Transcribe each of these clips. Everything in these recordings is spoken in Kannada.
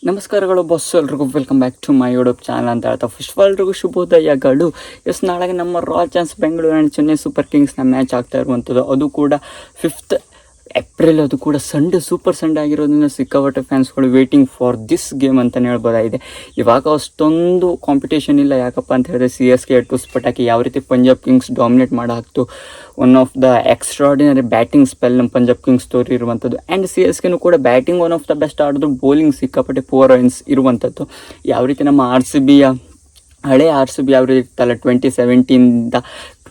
ನಮಸ್ಕಾರಗಳು ಬಾಸ್, ಎಲ್ರಿಗೂ welcome back to my YouTube channel ಅಂತ ಹೇಳ್ತಾ ಫಸ್ಟ್ ಆಫ್ ಆಲ್ ಎಲ್ರಿಗೂ ಶುಭೋದಯಗಳು. ನಾಳೆಗೆ ನಮ್ಮ Royal Challengers Bengaluru and Chennai Super ಕಿಂಗ್ಸ್ನ ಮ್ಯಾಚ್ ಆಗ್ತಾ ಇರುವಂಥದ್ದು. ಅದು ಕೂಡ 5th ಏಪ್ರಿಲ್, ಅದು ಕೂಡ ಸಂಡೇ, ಸೂಪರ್ ಸಂಡೇ ಆಗಿರೋದ್ರಿಂದ ಸಿಕ್ಕಾಪಟ್ಟೆ ಫ್ಯಾನ್ಸ್ಗಳು ವೇಟಿಂಗ್ ಫಾರ್ ದಿಸ್ ಗೇಮ್ ಅಂತಲೇ ಹೇಳ್ಬೋದಾಗಿದೆ. ಇವಾಗ ಅಷ್ಟೊಂದು ಕಾಂಪಿಟೇಷನ್ ಇಲ್ಲ, ಯಾಕಪ್ಪ ಅಂತ ಹೇಳಿದ್ರೆ CSK ಟುಸ್ ಪಟಾಕಿ ಯಾವ ರೀತಿ ಪಂಜಾಬ್ ಕಿಂಗ್ಸ್ ಡಾಮಿನೇಟ್ ಮಾಡಾಕ್ತು. One of the extraordinary batting spell ನಮ್ಮ ಪಂಜಾಬ್ ಕಿಂಗ್ಸ್ ತೋರಿರುವಂಥದ್ದು. ಆ್ಯಂಡ್ CSKನೂ ಕೂಡ batting one of the best ಆಡಿದ್ರು, ಬೌಲಿಂಗ್ ಸಿಕ್ಕಾಪಟ್ಟೆ ಪೂರ್ ರನ್ಸ್ ಇರುವಂಥದ್ದು. ಯಾವ ರೀತಿ ನಮ್ಮ ಹಳೆ RCB ಯಾವ ರೀತಿ ಇತ್ತಲ್ಲ 2017ಇಂದ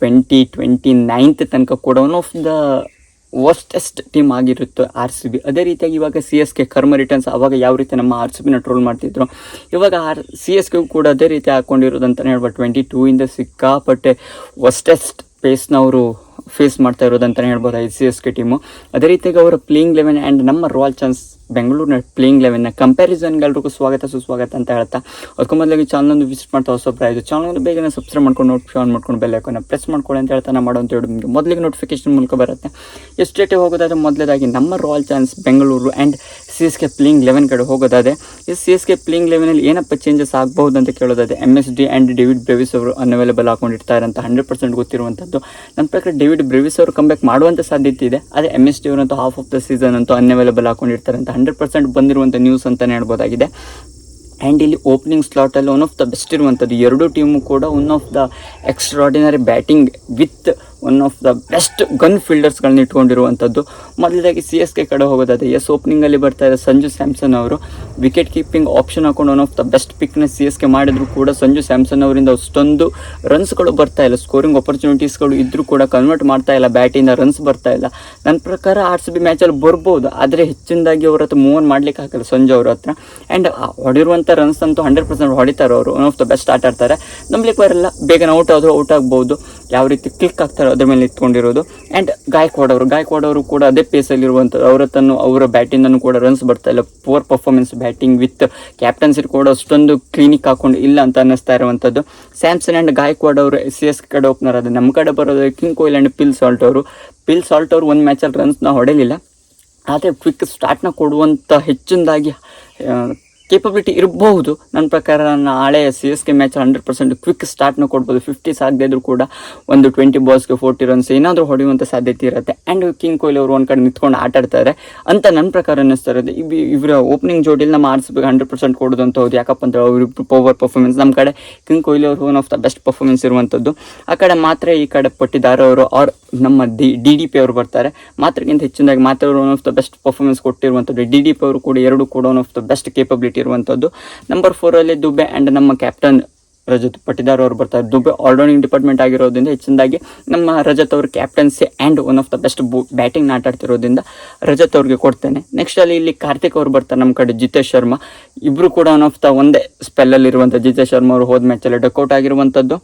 2029 ತನಕ ಕೂಡ ಒನ್ ಆಫ್ ದ ವರ್ಸ್ಟೆಸ್ಟ್ ಟೀಮ್ ಆಗಿರುತ್ತೆ RCB. ಅದೇ ರೀತಿಯಾಗಿ ಇವಾಗ CSK ಕರ್ಮ ರಿಟರ್ನ್ಸ್, ಅವಾಗ ಯಾವ ರೀತಿ ನಮ್ಮ RCBನ ಟ್ರೋಲ್ ಮಾಡ್ತಿದ್ರು, ಇವಾಗ CSK ಕೂಡ ಅದೇ ರೀತಿ ಹಾಕ್ಕೊಂಡಿರೋದು ಅಂತಲೇ ಹೇಳ್ಬೋದು. 22ಇಂದ ಸಿಕ್ಕಾಪಟ್ಟೆ ವರ್ಸ್ಟೆಸ್ಟ್ ಪೇಸ್ನವರು ಫೇಸ್ ಮಾಡ್ತಾ ಇರೋದಂತಲೇ ಹೇಳ್ಬೋದು CSK ಟೀಮು. ಅದೇ ರೀತಿಯಾಗಿ ಅವರ ಪ್ಲೇಯಿಂಗ್ 11 ಆ್ಯಂಡ್ ನಮ್ಮ ರಾಯಲ್ ಚಾನ್ಸ್ ಬೆಂಗಳೂರಿನ ಪ್ಲೇಯಿಂಗ್ 11ನ ಕಂಪ್ಯಾರಿಸನ್ಗೆಲ್ರಿಗೂ ಸುಸ್ವಾಗತ ಅಂತ ಹೇಳ್ತಾ, ಅದಕ್ಕೂ ಮೊದಲಾಗಿ ಚಾನಲನ್ನು ವಿಸಿಟ್ ಮಾಡ್ತಾ ಹೊಸೊಬ್ಬರ ಆಯಿತು ಚಾನಲ್ನ ಬೇಗನೆ ಸಬ್ಸ್ಕ್ರೈಬ್ ಮಾಡ್ಕೊಂಡು ನೋಟಿಫಿಕೇಶನ್ ಆನ್ ಮಾಡ್ಕೊಂಡು ಬೆಲ್ ಐಕಾನ್ನ ಪ್ರೆಸ್ ಮಾಡ್ಕೊಳ್ಳಿ ಅಂತ ಹೇಳ್ತಾ ಮಾಡೋಂತ ಹೇಳಿ ನಿಮಗೆ ಮೊದಲಿಗೆ ನೋಟಿಫಿಕೇಶನ್ ಮೂಲಕ ಬರುತ್ತೆ. ಎಸ್ಟೇಟೇ ಹೋಗೋದಾದರೆ ಮೊದಲೇದಾಗಿ ನಮ್ಮ Royal Challengers Bengaluru and CSK playing 11 ಕಡೆ ಹೋಗೋದಾದರೆ, CSK ಪ್ಲೇಯಿಂಗ್ 11ನಲ್ಲಿ ಏನಪ್ಪ ಚೇಂಜಸ್ ಆಗ್ಬಹುದು ಅಂತ ಕೇಳೋದಾದರೆ, MSD ಆ್ಯಂಡ್ ಡೇವಿಡ್ ಬ್ರೆವಿಸ್ ಅವರು ಅನ್ಅವೈಲೇಬಲ್ ಹಾಕೊಂಡಿರ್ತಾರೆ ಅಂತ 100% ಗೊತ್ತಿರುವಂಥದ್ದು. ನನ್ನ ಪ್ರಕಾರ ಡೇವಿಡ್ ಬ್ರೆವಿಸ್ ಅವರು ಕಂಬ್ಯಾಕ್ ಮಾಡುವಂಥ ಸಾಧ್ಯತೆ ಇದೆ. ಅದೇ MSD ಅವರಂತೂ ಹಾಫ್ ಆಫ್ ದ ಸೀಸನ್ ಅಂತೂ ಅನ್ಅವೈಲೇಬಲ್ ಹಾಕೊಂಡಿರ್ತಾರೆ ಅಂತ 100% ಬಂದಿರುವಂಥ ನ್ಯೂಸ್ ಅಂತಲೇ ಹೇಳ್ಬೋದಾಗಿದೆ. ಆ್ಯಂಡ್ ಇಲ್ಲಿ ಓಪನಿಂಗ್ ಸ್ಲಾಟಲ್ಲಿ ಒನ್ ಆಫ್ ದ ಬೆಸ್ಟ್ ಇರುವಂಥದ್ದು. ಎರಡೂ ಟೀಮು ಕೂಡ one of the extraordinary batting with one of the best gun ಫೀಲ್ಡರ್ಸ್ಗಳನ್ನ ಇಟ್ಕೊಂಡಿರುವಂಥದ್ದು. ಮೊದಲಾಗಿ CSK ಕಡೆ ಹೋಗೋದಾದರೆ, ಓಪನಿಂಗಲ್ಲಿ ಬರ್ತಾರೆ ಸಂಜು ಸ್ಯಾಮ್ಸನ್ ಅವರು. ವಿಕೆಟ್ ಕೀಪಿಂಗ್ ಆಪ್ಷನ್ ಹಾಕೊಂಡು ಒನ್ ಆಫ್ ದ ಬೆಸ್ಟ್ ಪಿಕ್ನ CSK ಮಾಡಿದ್ರು ಕೂಡ ಸಂಜು ಸ್ಯಾಮ್ಸನ್ ಅವರಿಂದ ಅಷ್ಟೊಂದು ರನ್ಸ್ಗಳು ಬರ್ತಾ ಇಲ್ಲ. ಸ್ಕೋರಿಂಗ್ ಆಪರ್ಚುನಿಟೀಸ್ಗಳು ಇದ್ದರೂ ಕೂಡ ಕನ್ವರ್ಟ್ ಮಾಡ್ತಾ ಇಲ್ಲ, ಬ್ಯಾಟಿಂದ ರನ್ಸ್ ಬರ್ತಾ ಇಲ್ಲ. ನನ್ನ ಪ್ರಕಾರ RCB ಮ್ಯಾಚಲ್ಲಿ ಬರ್ಬೋದು, ಆದರೆ ಹೆಚ್ಚಿನದಾಗಿ ಅವ್ರ ಹತ್ರ ಮೂವ್ ಆನ್ ಮಾಡ್ಲಿಕ್ಕೆ ಆಗಲ್ಲ ಸಂಜು ಅವ್ರ ಹತ್ರ. ಆ್ಯಂಡ್ ಹೊಡಿರುವಂಥ ರನ್ಸ್ ಅಂತೂ 100% ಹೊಡಿತಾರೆ ಅವರು. ಒನ್ ಆಫ್ ದ ಬೆಸ್ಟ್ ಆಟ ಆಡ್ತಾರೆ, ನಂಬಲಿಕ್ಕೆ ಬರಲ್ಲ. ಬೇಗನೆ ಔಟ್ ಆದರೂ ಔಟ್ ಆಗ್ಬೋದು, ಯಾವ ರೀತಿ ಕ್ಲಿಕ್ ಆಗ್ತಾರೆ ಅದ್ರ ಮೇಲೆ ನಿಂತ್ಕೊಂಡಿರೋದು. ಆ್ಯಂಡ್ ಗಾಯಕ್ವಾಡ್ ಅವರು ಕೂಡ ಅದೇ ಪೇಸಲ್ಲಿರುವಂಥದ್ದು. ಅವರ ಬ್ಯಾಟಿಂದನೂ ಕೂಡ ರನ್ಸ್ ಬರ್ತಾ ಇಲ್ಲ. Poor performance batting with captaincy ಕೂಡ ಅಷ್ಟೊಂದು ಕ್ಲೀನಿಕ್ ಹಾಕೊಂಡು ಇಲ್ಲ ಅಂತ ಅನ್ನಿಸ್ತಾ ಇರುವಂಥದ್ದು. ಸ್ಯಾಮ್ಸನ್ ಆ್ಯಂಡ್ ಗಾಯಕ್ವಾಡ್ ಅವರು CSK ಕಡೆ ಓಪನರ್ ಆದ. ನಮ್ಮ ಕಡೆ ಬರೋದು king Kohli and Phil Salt ಅವರು ಒಂದು ಮ್ಯಾಚಲ್ಲಿ ರನ್ಸ್ನ ಹೊಡೆಯಲಿಲ್ಲ, ಆದರೆ ಕ್ವಿಕ್ ಸ್ಟಾರ್ಟ್ನ ಕೊಡುವಂಥ ಹೆಚ್ಚಿನದಾಗಿ ಕೇಪಬಿಲಿಟಿ ಇರಬಹುದು. ನನ್ನ ಪ್ರಕಾರ ನಾಳೆ CSK ಮ್ಯಾಚ್ 100% ಕ್ವಿಕ್ ಸ್ಟಾರ್ಟ್ನ ಕೊಡ್ಬೋದು. 50 ಆಗದೇ ಇದ್ರೂ ಕೂಡ ಒಂದು 20 ಬಾಲ್ಸ್ಗೆ 40 ರನ್ಸ್ ಏನಾದರೂ ಹೊಡೆಯುವಂಥ ಸಾಧ್ಯತೆ ಇರುತ್ತೆ. ಆ್ಯಂಡ್ ಕಿಂಗ್ ಕೊಹ್ಲಿ ಅವರು ಒಂದು ಕಡೆ ನಿಂತ್ಕೊಂಡು ಆಟ ಆಡ್ತಾರೆ ಅಂತ ನನ್ನ ಪ್ರಕಾರ ಅನ್ನಿಸ್ತಾ ಇರೋದು. ಇವರ ಓಪನಿಂಗ್ ಜೋಡಿಯಲ್ಲಿ ನಮ್ಮ RCB 100% ಕೊಡೋದು ಅಂತ ಹೌದು. ಯಾಕಪ್ಪ ಅಂದರೆ ಅವರು ಪವರ್ ಪರ್ಫಾರ್ಮೆನ್ಸ್, ನಮ್ಮ ಕಡೆ ಕಿಂಗ್ ಕೊಹ್ಲಿ ಅವರು one of the best performance ಇರುವಂಥದ್ದು. ಆ ಕಡೆ ಮಾತ್ರ, ಈ ಕಡೆ ಪಟ್ಟಿದಾರ ಅವರು ಆರ್ ನಮ್ಮ DDP ಅವರು ಬರ್ತಾರೆ. ಮಾತ್ರಕ್ಕಿಂತ ಹೆಚ್ಚಿನದಾಗಿ ಮಾತ್ರ ಅವರು one of the best performance ಕೊಟ್ಟಿರುವಂಥದ್ದು. DDP ಅವರು ಕೂಡ ಎರಡೂ ಕೂಡ one of the best capability ಇರುವಂಥದ್ದು. ನಂಬರ್ 4 ದುಬೆ ಆ್ಯಂಡ್ ನಮ್ಮ ಕ್ಯಾಪ್ಟನ್ ರಜತ್ ಪಟ್ಟಿದಾರ್ ಅವರು ಬರ್ತಾರೆ. ದುಬೆ ಆಲ್ರೌಂಡಿಂಗ್ ಡಿಪಾರ್ಟ್ಮೆಂಟ್ ಆಗಿರೋದ್ರಿಂದ ಹೆಚ್ಚಿನದಾಗಿ ನಮ್ಮ ರಜತ್ ಅವರು captaincy and one of the best batting ಆಟ ಆಡ್ತಿರೋದ್ರಿಂದ ರಜತ್ ಅವ್ರಿಗೆ ಕೊಡ್ತೇನೆ. ನೆಕ್ಸ್ಟ್ ಇಲ್ಲಿ ಕಾರ್ತಿಕ್ ಅವರು ಬರ್ತಾರೆ. ನಮ್ಮ ಕಡೆ ಜಿತೇಶ್ ಶರ್ಮಾ, ಇಬ್ಬರು ಕೂಡ ಒನ್ ಆಫ್ ದ ಒಂದೇ ಸ್ಪೆಲ್ಲಲ್ಲಿ ಇರುವಂಥ ಜಿತೇಶ್ ಶರ್ಮಾ ಅವರು ಹೋದ ಮ್ಯಾಚಲ್ಲಿ ಡಕ್ಔಟ್ ಆಗಿರುವಂಥದ್ದು.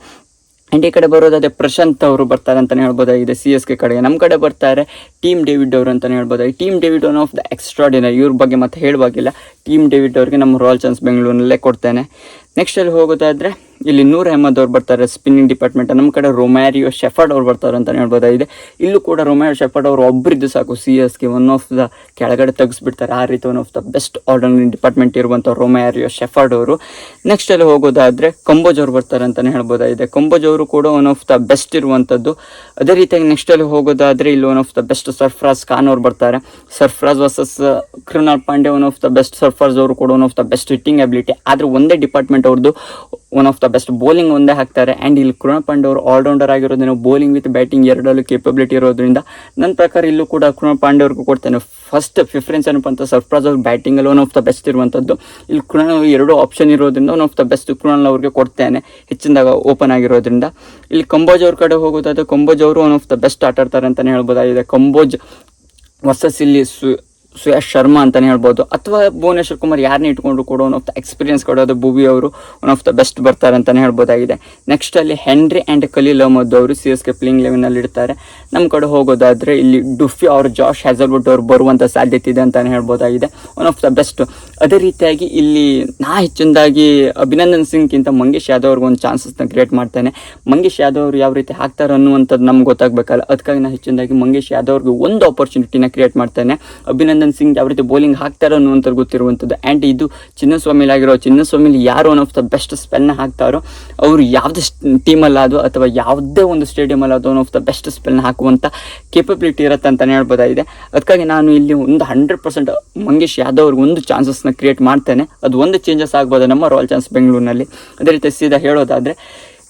ಆ್ಯಂಡ್ ಈ ಕಡೆ ಬರೋದಾದರೆ ಪ್ರಶಾಂತ್ ಅವರು ಬರ್ತಾರೆ ಅಂತಲೇ ಹೇಳ್ಬೋದಾಗಿದೆ CSK ಕಡೆಗೆ. ನಮ್ಮ ಕಡೆ ಬರ್ತಾರೆ ಟೀಮ್ ಡೇವಿಡ್ ಅವರು ಅಂತಲೇ ಹೇಳ್ಬೋದಾಗಿದೆ. Tim David one of the extraordinary, ಇವ್ರ ಬಗ್ಗೆ ಮತ್ತೆ ಹೇಳುವಾಗಿಲ್ಲ. ಟೀಮ್ ಡೇವಿಡ್ ಅವರಿಗೆ ನಮ್ಮ ರಾಯಲ್ ಚಾನ್ಸ್ ಬೆಂಗಳೂರಿನಲ್ಲೇ ಕೊಡ್ತೇನೆ. ನೆಕ್ಸ್ಟಲ್ಲಿ ಹೋಗೋದಾದರೆ ಇಲ್ಲಿ ನೂರ್ ಅಹಮದ್ ಅವ್ರು ಬರ್ತಾರೆ ಸ್ಪಿನ್ನಿಂಗ್ ಡಿಪಾರ್ಟ್ಮೆಂಟ್. ನಮ್ಮ ಕಡೆ ರೊಮ್ಯಾರಿಯೋ ಶೆಫರ್ಡ್ ಅವ್ರು ಬರ್ತಾರೆ ಅಂತಲೇ ಹೇಳ್ಬೋದಾಗಿದೆ. ಇಲ್ಲೂ ಕೂಡ ರೊಮ್ಯಾರಿಯೋ ಶೆಫರ್ಡ್ ಅವರು ಒಬ್ಬರಿದ್ದು ಸಾಕು, CSK ಒನ್ ಆಫ್ ದ ಕೆಳಗಡೆ ತೆಗೆಸ್ಬಿಡ್ತಾರೆ. ಆ ರೀತಿ one of the best ಆಲ್ರೌಂಡಿಂಗ್ department ಇರುವಂಥ ರೊಮ್ಯಾರಿಯೋ ಶೆಫರ್ಡ್ ಅವರು. ನೆಕ್ಸ್ಟಲ್ಲಿ ಹೋಗೋದಾದರೆ ಕಂಬೋಜ್ ಅವರು ಬರ್ತಾರೆ ಅಂತಲೇ ಹೇಳ್ಬೋದಾಗಿದೆ. ಕಂಬೋಜ್ ಅವರು ಕೂಡ ಒನ್ ಆಫ್ ದ ಬೆಸ್ಟ್ ಇರುವಂಥದ್ದು. ಅದೇ ರೀತಿಯಾಗಿ ನೆಕ್ಸ್ಟಲ್ಲಿ ಹೋಗೋದಾದರೆ ಇಲ್ಲಿ one of the best Sarfaraz Khan ಅವರು ಬರ್ತಾರೆ. Sarfaraz versus Krunal Pande, one of the best. Sarfaraz ಅವರು ಕೂಡ one of the best hitting ability, ಆದರೆ ಒಂದೇ ಡಿಪಾರ್ಟ್ಮೆಂಟ್ ಅವ್ರದ್ದು one of the best bowling ಒಂದೇ ಹಾಕ್ತಾರೆ. ಆ್ಯಂಡ್ ಇಲ್ಲಿ ಕೃಣಾಲ್ ಪಾಂಡೆ ಅವರು ಆಲ್ರೌಂಡರ್ ಆಗಿರೋದ್ರಿಂದ ಬೌಲಿಂಗ್ ವಿತ್ ಬ್ಯಾಟಿಂಗ್ ಎರಡಲ್ಲೂ ಕೇಪಬಿಲಿಟಿ ಇರೋದ್ರಿಂದ ನನ್ನ ಪ್ರಕಾರ ಇಲ್ಲೂ ಕೂಡ ಕೃಣಾಲ್ ಪಾಂಡೆ ಅವ್ರಿಗೂ ಕೊಡ್ತೇನೆ. ಫಸ್ಟ್ ಪ್ರಿಫರೆನ್ಸ್ ಏನಪ್ಪ ಅಂತ ಸರ್ಫರಾಜ್ ಅವ್ರ ಬ್ಯಾಟಿಂಗಲ್ಲಿ ಒನ್ ಆಫ್ ದ ಬೆಸ್ಟ್ ಇರುವಂಥದ್ದು. ಇಲ್ಲಿ ಕೃಣಾಲ್ ಎರಡು ಆಪ್ಷನ್ ಇರೋದ್ರಿಂದ one of the best Krunal ಅವ್ರಿಗೆ ಕೊಡ್ತೇನೆ, ಹೆಚ್ಚಿನದಾಗ ಓಪನ್ ಆಗಿರೋದ್ರಿಂದ. ಇಲ್ಲಿ ಕಂಬೋಜ್ ಅವ್ರ ಕಡೆ ಹೋಗೋದಾದ್ರೆ ಕಂಬೋಜ್ ಅವರು ಒನ್ ಆಫ್ ದ ಬೆಸ್ಟ್ ಆಟ ಆಡ್ತಾರೆ ಅಂತಲೇ ಹೇಳ್ಬೋದಾಗಿದೆ. ಕಂಬೋಜ್ ವರ್ಸಸ್ ಇಲ್ಲಿ ಸುಯಶ್ ಶರ್ಮಾ ಅಂತಲೇ ಹೇಳ್ಬೋದು, ಅಥವಾ ಭುವನೇಶ್ವರ್ ಕುಮಾರ್, ಯಾರನ್ನೇ ಇಟ್ಕೊಂಡ್ರು ಕೂಡ ಒನ್ ಆಫ್ ದ ಎಕ್ಸ್ಪೀರಿಯನ್ಸ್ ಕೊಡೋದು ಭುವಿ ಅವರು ಒನ್ ಆಫ್ ದ ಬೆಸ್ಟ್ ಬರ್ತಾರೆ ಅಂತಲೇ ಹೇಳ್ಬೋದಾಗಿದೆ. ನೆಕ್ಸ್ಟಲ್ಲಿ ಹೆನ್ರಿ ಆ್ಯಂಡ್ ಖಲೀಲ್ ಅಹಮದ್ ಅವರು CSK ಪ್ಲೇಯಿಂಗ್ 11ನಲ್ಲಿ ಇಡ್ತಾರೆ. ನಮ್ಮ ಕಡೆ ಹೋಗೋದಾದರೆ ಇಲ್ಲಿ ಡುಫಿ ಅವರು ಜಾಶ್ ಹ್ಯಾಸಲ್ವುಡ್ ಅವರು ಬರುವಂಥ ಸಾಧ್ಯತೆ ಇದೆ ಅಂತಲೇ ಹೇಳ್ಬೋದಾಗಿದೆ, ಒನ್ ಆಫ್ ದ ಬೆಸ್ಟ್. ಅದೇ ರೀತಿಯಾಗಿ ಇಲ್ಲಿ ಹೆಚ್ಚಿನದಾಗಿ ಅಭಿನಂದನ್ ಸಿಂಗ್ಗಿಂತ ಮಂಗೇಶ್ ಯಾದವ್ ಅವ್ರಿಗೆ ಒಂದು ಚಾನ್ಸಸ್ನ ಕ್ರಿಯೇಟ್ ಮಾಡ್ತೇನೆ. ಮಂಗೇಶ್ ಯಾದವ್ ಅವರು ಯಾವ ರೀತಿ ಹಾಕ್ತಾರೆ ಅನ್ನುವಂಥದ್ದು ನಮ್ಗೆ ಗೊತ್ತಾಗಬೇಕಲ್ಲ, ಅದಕ್ಕಾಗಿ ನಾನು ಹೆಚ್ಚಿನದಾಗಿ ಮಂಗೇಶ್ ಯಾದವ್ ಅವ್ರಿಗೆ ಒಂದು ಆಪರ್ಚುನಿಟಿನ ಕ್ರಿಯೇಟ್ ಮಾಡ್ತೇನೆ. ಅಭಿನಂದನ್ ರಘುನಂದನ್ ಸಿಂಗ್ ಯಾವ ರೀತಿ ಬೌಲಿಂಗ್ ಹಾಕ್ತಾರೋ ಅನ್ನುವಂಥದ್ದು ಗೊತ್ತಿರುವಂಥದ್ದು. ಆ್ಯಂಡ್ ಇದು ಚಿನ್ನಸ್ವಾಮಿಲಿ ಯಾರು ಒನ್ ಆಫ್ ದ ಬೆಸ್ಟ್ ಸ್ಪೆಲ್ನ ಹಾಕ್ತಾರೋ ಅವರು ಯಾವುದೇ ಟೀಮಲ್ಲಾದರೂ ಅಥವಾ ಯಾವುದೇ ಒಂದು ಸ್ಟೇಡಿಯಮಲ್ಲಾದರೂ ಒನ್ ಆಫ್ ದ ಬೆಸ್ಟ್ ಸ್ಪೆಲ್ನ ಹಾಕುವಂಥ ಕೇಪಬಿಲಿಟಿ ಇರುತ್ತೆ ಅಂತಲೇ ಹೇಳ್ಬೋದಾಗಿದೆ. ಅದಕ್ಕಾಗಿ ನಾನು ಇಲ್ಲಿ ಒಂದು 100% ಮಂಗೇಶ್ ಯಾದವ್ ಅವ್ರಿಗೆ ಒಂದು ಚಾನ್ಸಸ್ನ ಕ್ರಿಯೇಟ್ ಮಾಡ್ತೇನೆ. ಅದು ಒಂದು ಚೇಂಜಸ್ ಆಗ್ಬೋದು ನಮ್ಮ ರಾಯಲ್ ಚಾಲೆಂಜರ್ಸ್ ಬೆಂಗಳೂರಿನಲ್ಲಿ. ಅದೇ ರೀತಿ ಸೀದಾ ಹೇಳೋದಾದರೆ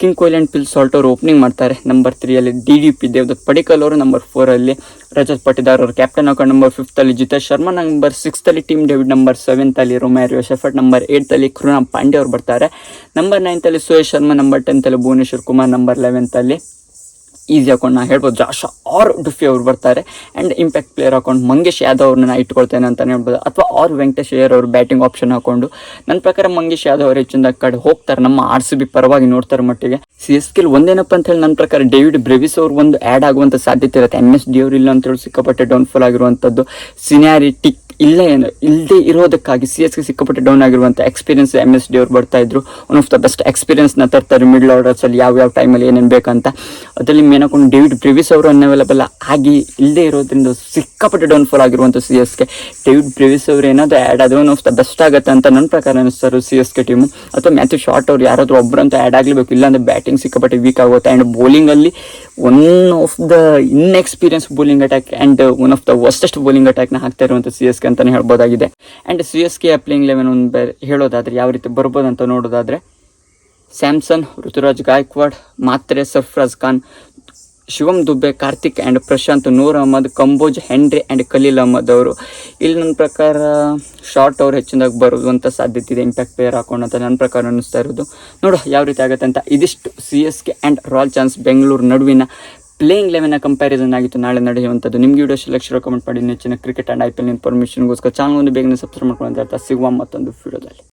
king Kohli and Phil Salt ಅವರು ಓಪನಿಂಗ್ ಮಾಡ್ತಾರೆ. ನಂಬರ್ 3 DDP ದೇವದತ್ ಪಡಿಕಲ್ ಅವರು, ನಂಬರ್ 4 ರಜತ್ ಪಟಿದಾರ್ ಅವರು ಕ್ಯಾಪ್ಟನ್ ಹಾಕೊಂಡು, number 5 Jitesh Sharma, number 6 Tim David, number 7 Romario Shepherd, number 8 Krunal Pandya ಅವರು ಬರ್ತಾರೆ. Number 9 Suyash Sharma, number 10 Bhuvneshwar Kumar, number 11 easy account ನಾನು ಹೇಳ್ಬೋದು ಜಾಶ್ ಆರ್ ಡುಫಿ ಅವರು ಬರ್ತಾರೆ. And impact player account Mangesh Yadav ಅವ್ರನ್ನ ಇಟ್ಕೊಳ್ತೇನೆ ಅಂತಲೇ ಹೇಳ್ಬೋದು, ಅಥವಾ ವೆಂಕಟೇಶ್ ಅಯ್ಯರ್ ಅವರು ಬ್ಯಾಟಿಂಗ್ ಆಪ್ಷನ್ ಹಾಕೊಂಡು. ನನ್ನ ಪ್ರಕಾರ ಮಂಗೇಶ್ ಯಾದವ್ ಅವರು ಹೆಚ್ಚಿನ ಕಡೆ ಹೋಗ್ತಾರೆ ನಮ್ಮ RCB ಪರವಾಗಿ ನೋಡ್ತಾರೆ ಮಟ್ಟಿಗೆ. CSK ಒಂದೇನಪ್ಪ ಅಂತ ಹೇಳಿ ನನ್ನ ಪ್ರಕಾರ ಡೇವಿಡ್ ಬ್ರೆವಿಸ್ ಅವ್ರು ಒಂದು ಆ್ಯಡ್ ಆಗುವಂಥ ಸಾಧ್ಯತೆ ಇರುತ್ತೆ. MSD ಅವರು ಇಲ್ಲ ಅಂತೇಳಿ ಸಿಕ್ಕಾಪಟ್ಟೆ ಡೌನ್ಫಾಲ್ ಆಗಿರುವಂಥದ್ದು, ಸಿನಿಯಾರಿಟಿ ಇಲ್ಲದೆ ಇರೋದಕ್ಕಾಗಿ CSK ಸಿಕ್ಕಾಪಟ್ಟೆ ಡೌನ್ ಆಗಿರುವಂಥ ಎಕ್ಸ್ಪೀರಿಯನ್ಸ್ MSD ಅವ್ರು ಬರ್ತಾಯಿದ್ರು. ಒನ್ ಆಫ್ ದ ಬೆಸ್ಟ್ ಎಕ್ಸ್ಪೀರಿಯನ್ಸ್ನ ತರ್ತಾರೆ ಮಿಡ್ಲ್ ಆರ್ಡರ್ಸಲ್ಲಿ ಯಾವ ಟೈಮಲ್ಲಿ ಏನೇನು ಬೇಕಂತ. ಅದರಲ್ಲಿ ಮೇನಾಕೊಂಡು ಡೇವಿಡ್ ಬ್ರೆವಿಸ್ ಅವರು ಅನ್ಅವೈಲಬಲ್ ಆಗಿ ಇಲ್ಲದೆ ಇರೋದ್ರಿಂದ ಸಿಕ್ಕಾಪಟ್ಟೆ ಡೌನ್ಫಾಲ್ ಆಗಿರುವಂಥ CSK. ಡೇವಿಡ್ ಬ್ರೆವಿಸ್ ಅವರು ಏನಾದರೂ ಆ್ಯಡ್ ಆದರೆ ಒನ್ ಆಫ್ ದ ಬೆಸ್ಟ್ ಆಗುತ್ತೆ ಅಂತ ನನ್ನ ಪ್ರಕಾರ ಅನ್ನಿಸ್ತಾರೆ CSK ಟೀಮು. ಅಥವಾ ಮ್ಯಾಥ್ಯೂ ಶಾರ್ಟ್ ಅವ್ರು ಯಾರಾದರೂ ಒಬ್ಬರಂತೂ ಆ್ಯಡ್ ಆಗಲೇಬೇಕು, ಇಲ್ಲಾಂದರೆ ಬ್ಯಾಟಿಂಗ್ ಸಿಕ್ಕಾಪಟ್ಟೆ ವೀಕ್ ಆಗುತ್ತೆ. ಆ್ಯಂಡ್ ಬೌಲಿಂಗಲ್ಲಿ one of the inexperience bowling attack and one of the worstest bowling ಅಟ್ಯಾಕ್ನ ಹಾಕ್ತಾ ಇರುವಂಥ CSK ಅಂತಲೇ ಹೇಳ್ಬೋದಾಗಿದೆ. ಆ್ಯಂಡ್ CSK ಪ್ಲೇಯಿಂಗ್ 11 ಒಂದು ಹೇಳೋದಾದರೆ ಯಾವ ರೀತಿ ಬರ್ಬೋದು ಅಂತ ನೋಡೋದಾದರೆ Samson, Ruturaj Gaikwad, Mhatre, Sarfaraz Khan, Shivam Dube, Kartik and Prashant, Noor Ahmad, Kamboj, Henry and Khaleel Ahmed ಅವರು. ಇಲ್ಲಿ ನನ್ನ ಪ್ರಕಾರ ಶಾರ್ಟ್ ಅವ್ರು ಹೆಚ್ಚಿನದಾಗಿ ಬರುವಂಥ ಸಾಧ್ಯತೆ ಇದೆ ಇಂಪ್ಯಾಕ್ಟ್ ಪ್ಲೇಯರ್ ಹಾಕೊಂಡು ಅಂತ ನನ್ನ ಪ್ರಕಾರ ಅನ್ನಿಸ್ತಾ ಇರೋದು. ನೋಡು ಯಾವ ರೀತಿ ಆಗುತ್ತೆ ಅಂತ. ಇದಿಷ್ಟು CSK and royal Challengers Bengaluru ನಡುವಿನ ಪ್ಲೇಯಿಂಗ್ 11 ಕಂಪ್ಯಾರಿಸನ್ ಆಗಿತ್ತು ನಾಳೆ ನಡೆಯುವಂಥದ್ದು. ನಿಮಗೆ ವಿಡಿಯೋ ಲಕ್ಷ ಕಮೆಂಟ್ ಮಾಡಿ. ನೆಚ್ಚಿನ ಕ್ರಿಕೆಟ್ ಆ್ಯಂಡ್ IPL ಇನ್ಫಾರ್ಮೇಷನ್ಗೋಸ್ಕರ ಚಾನಲ್ ಒಂದು ಬೇಗನೆ ಸಬ್ಸ್ಕ್ರೈಬ್ ಮಾಡ್ಕೊಂಡು ಅಂತ ಸಿಗುವ ಮತ್ತೊಂದು ವಿಡಿಯೋದಲ್ಲಿ.